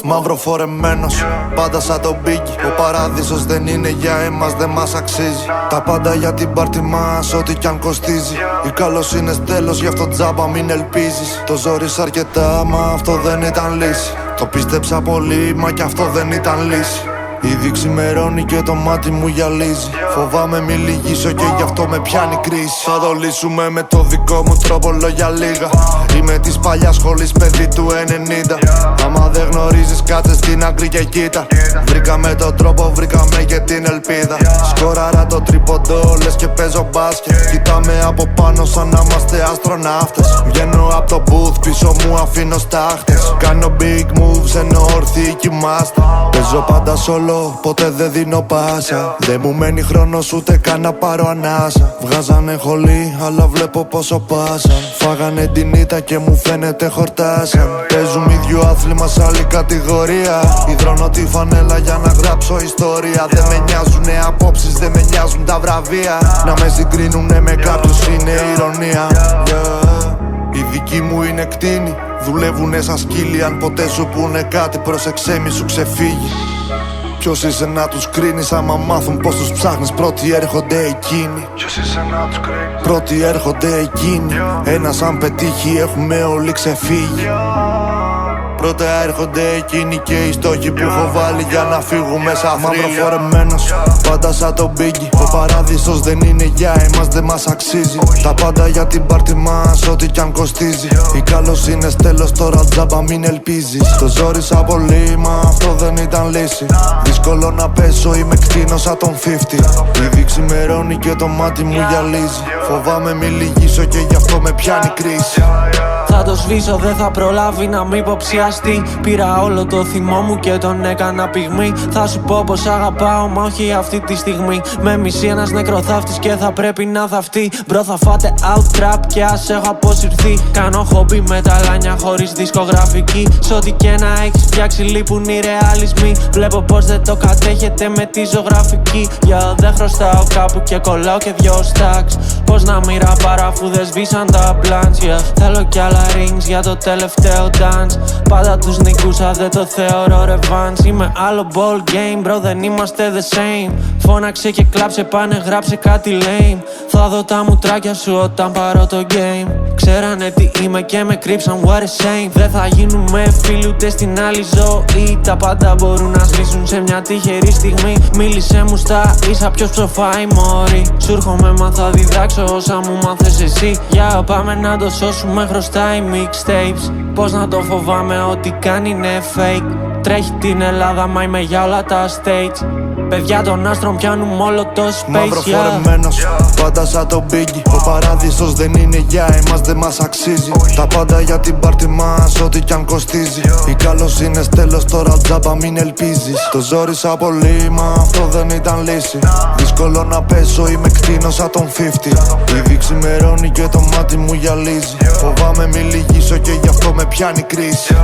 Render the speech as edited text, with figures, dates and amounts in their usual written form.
Μαύρο φορεμένος, πάντα σαν τον Biggie. Ο παράδεισος δεν είναι για εμάς, δεν μας αξίζει. Τα πάντα για την πάρτι μας, ό,τι κι αν κοστίζει. Η καλοσύνες τέλος, γι' αυτό τζάμπα μην ελπίζεις. Το ζόρις αρκετά, μα αυτό δεν ήταν λύση. Το πίστεψα πολύ, μα κι αυτό δεν ήταν λύση. Ήδη ξημερώνει και το μάτι μου γυαλίζει. Φοβάμαι μη λυγίσω και γι' αυτό με πιάνει κρίση. Θα το λύσουμε με το δικό μου τρόπο, λόγια λίγα. Είμαι της παλιάς σχολής, παιδί του 90. Άμα δεν γνωρίζεις κάτσε στην άκρη και κοίτα. Βρήκαμε τον τρόπο, βρήκαμε και την ελπίδα. Σκόραρα το τρίποντο, λες και παίζω μπάσκετ. Κοιτάμε από πάνω σαν να είμαστε αστροναύτες. Βγαίνω από το booth, πίσω μου αφήνω στάχτες. Κάνω big moves ενώ όρθιοι κοιμάστε. Παίζω πάντα solo, ποτέ δεν δίνω πάσα. Δεν μου μένει χρόνος ούτε καν να πάρω ανάσα. Βγάζανε χολή, αλλά βλέπω πόσο πάσαν. Φάγανε την ήττα και μου φαίνεται χορτάσαν. Παίζουμε ίδιο άθλημα σ' άλλη κατηγορία. Υδρώνω τη φανέλα για να γράψω ιστορία. Δεν με νοιάζουνε απόψεις, δεν με νοιάζουν τα βραβεία. Να με συγκρίνουνε με κάποιους είναι ηρωνία. Η δική μου είναι κτίνη. Δουλεύουνε σαν σκύλοι, αν ποτέ σου πούνε κάτι πρόσεξέ μη σου ξεφύγει. Ποιος είσαι να τους κρίνεις, άμα μάθουν πως τους ψάχνεις. Πρώτοι έρχονται εκείνοι. Ποιος είσαι να τους κρίνεις. Πρώτοι έρχονται εκείνοι. Ένας αν πετύχει έχουμε όλοι ξεφύγει. Πρώτα έρχονται εκείνοι και οι στόχοι που έχω βάλει για να φύγουμε σαν μαύρο φορεμένος, πάντα σαν τον Biggie. Ο παράδεισος δεν είναι για εμάς, δεν μας αξίζει. Τα πάντα για την πάρτι μας, ό,τι κι αν κοστίζει. Η καλοσύνες τέλος, τώρα τζάμπα μην ελπίζεις. Το ζόρισα πολύ, μα αυτό δεν ήταν λύση. Δύσκολο να πέσω, είμαι κτίνος σαν τον 50. Ήδη ξημερώνει και το μάτι μου γυαλίζει. Φοβάμαι μη λυγίσω και γι' αυτό με πιάνει κρίση. Θα το σβήσω, δεν θα προλάβει να μη υποψιαστεί. Πήρα όλο το θυμό μου και τον έκανα πυγμή. Θα σου πω πως αγαπάω, μα όχι αυτή τη στιγμή. Με μισεί ένας νεκροθάφτης και θα πρέπει να θαυτεί. Μπρο θα φάτε out trap και ας έχω αποσυρθεί. Κάνω χόμπι με τα λάνια χωρίς δισκογραφική. Σ' ό,τι και να έχεις φτιάξει λείπουν οι ρεαλισμοί. Βλέπω πως δεν το κατέχετε με τη ζωγραφική. Για δεν χρωστάω κάπου και κολλάω και δυο stacks. Πως να μη ραπάρα αφού δεν σβήσαν τα plans, yeah. Θέλω κι άλλα rings για το τελευταίο dance. Πάντα τους νικούσα, δεν το θεωρώ revenge. Είμαι άλλο ball game, bro, δεν είμαστε the same. Φώναξε και κλάψε, πάνε γράψε κάτι lame. Θα δω τα μουτράκια σου όταν πάρω το game. Ξέρανε τι είμαι και με κρύψαν, what a shame. Δεν θα γίνουμε φίλοι ούτε στην άλλη ζωή. Τα πάντα μπορούν να σβήσουν σε μια τυχερή στιγμή. Μίλησε μου στα ίσα, ποιος ψοφάει μωρή. Σου έρχομαι μα θα διδάξω όσα μου μάθες εσύ. Για πάμε να το σώσουμε, χρωστάει mixtapes. Πώς να το φοβάμαι, ό,τι κάνει είναι fake. Τρέχει την Ελλάδα, μα είμαι για όλα τα states. Παιδιά των άστρων πιάνουν όλο το space. Μαύρο φορεμένος, πάντα σαν τον Biggie. Ο παράδεισος δεν είναι για εμάς, δεν μας αξίζει. Τα πάντα για την πάρτι μας, ό,τι κι αν κοστίζει. Η καλοσύνες τέλος, τώρα τζάμπα μην ελπίζεις. Το ζόρισα πολύ, μα αυτό δεν ήταν λύση. Δύσκολο να πέσω, είμαι κτίνος σαν τον 50. Ήδη ξημερώνει και το μάτι μου γυαλίζει. Φοβάμαι μη λυγίσω και γι' αυτό με πιάνει κρίση.